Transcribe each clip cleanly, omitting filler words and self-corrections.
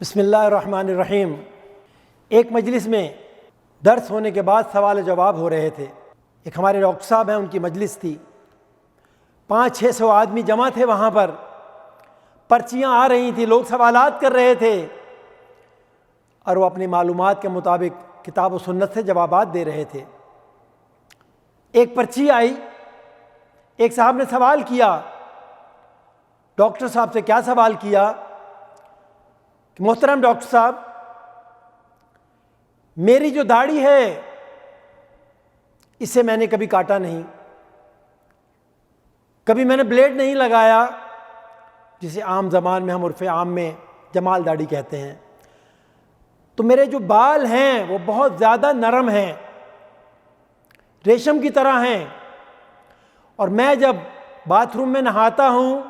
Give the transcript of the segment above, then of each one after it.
بسم اللہ الرحمن الرحیم۔ ایک مجلس میں درس ہونے کے بعد سوال و جواب ہو رہے تھے۔ ایک ہمارے ڈاکٹر صاحب ہیں، ان کی مجلس تھی، 500-600 آدمی جمع تھے وہاں پر، پرچیاں آ رہی تھیں، لوگ سوالات کر رہے تھے اور وہ اپنی معلومات کے مطابق کتاب و سنت سے جوابات دے رہے تھے۔ ایک پرچی آئی، ایک صاحب نے سوال کیا، ڈاکٹر صاحب سے کیا سوال کیا کہ محترم ڈاکٹر صاحب، میری جو داڑھی ہے اسے میں نے کبھی کاٹا نہیں، کبھی میں نے بلیڈ نہیں لگایا، جسے عام زبان میں ہم عرف عام میں جمال داڑھی کہتے ہیں، تو میرے جو بال ہیں وہ بہت زیادہ نرم ہیں، ریشم کی طرح ہیں، اور میں جب باتھ روم میں نہاتا ہوں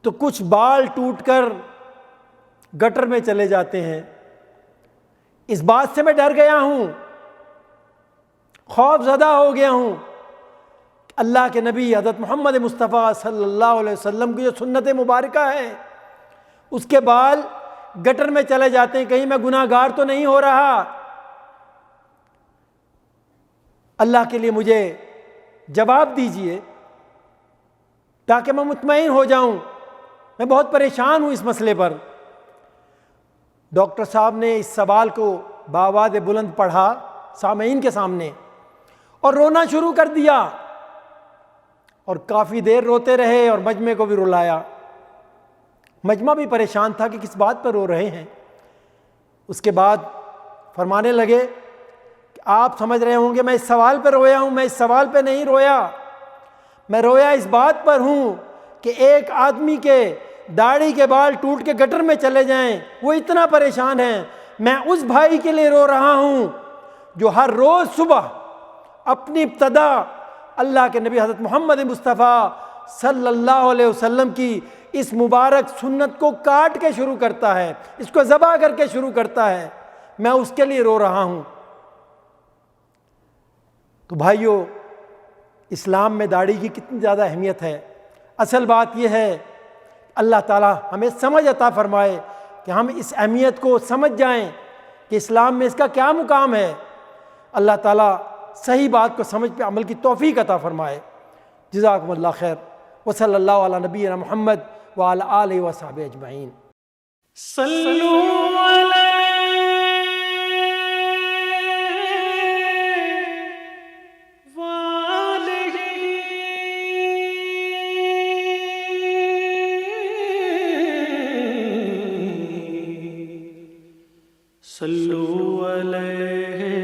تو کچھ بال ٹوٹ کر گٹر میں چلے جاتے ہیں۔ اس بات سے میں ڈر گیا ہوں، خوف زدہ ہو گیا ہوں۔ اللہ کے نبی حضرت محمد مصطفیٰ صلی اللہ علیہ وسلم کی جو سنت مبارکہ ہے، اس کے بال گٹر میں چلے جاتے ہیں، کہیں میں گناہ گار تو نہیں ہو رہا؟ اللہ کے لیے مجھے جواب دیجئے تاکہ میں مطمئن ہو جاؤں، میں بہت پریشان ہوں اس مسئلے پر۔ ڈاکٹر صاحب نے اس سوال کو بآواز بلند پڑھا سامعین کے سامنے اور رونا شروع کر دیا، اور کافی دیر روتے رہے اور مجمع کو بھی رلایا۔ مجمع بھی پریشان تھا کہ کس بات پر رو رہے ہیں۔ اس کے بعد فرمانے لگے کہ آپ سمجھ رہے ہوں گے میں اس سوال پہ رویا ہوں، میں اس سوال پہ نہیں رویا، میں رویا اس بات پر ہوں کہ ایک آدمی کے داڑھی کے بال ٹوٹ کے گٹر میں چلے جائیں، وہ اتنا پریشان ہیں۔ میں اس بھائی کے لیے رو رہا ہوں جو ہر روز صبح اپنی ابتدا اللہ کے نبی حضرت محمد مصطفیٰ صلی اللہ علیہ وسلم کی اس مبارک سنت کو کاٹ کے شروع کرتا ہے، اس کو ذبح کر کے شروع کرتا ہے، میں اس کے لیے رو رہا ہوں۔ تو بھائیو، اسلام میں داڑھی کی کتنی زیادہ اہمیت ہے۔ اصل بات یہ ہے اللہ تعالیٰ ہمیں سمجھ عطا فرمائے کہ ہم اس اہمیت کو سمجھ جائیں کہ اسلام میں اس کا کیا مقام ہے۔ اللہ تعالیٰ صحیح بات کو سمجھ پہ عمل کی توفیق عطا فرمائے۔ جزاکم اللہ خیر، وصلی اللہ علی نبینا محمد وعلی آلہ وصحبہ اجمعین۔ صلوا علیہ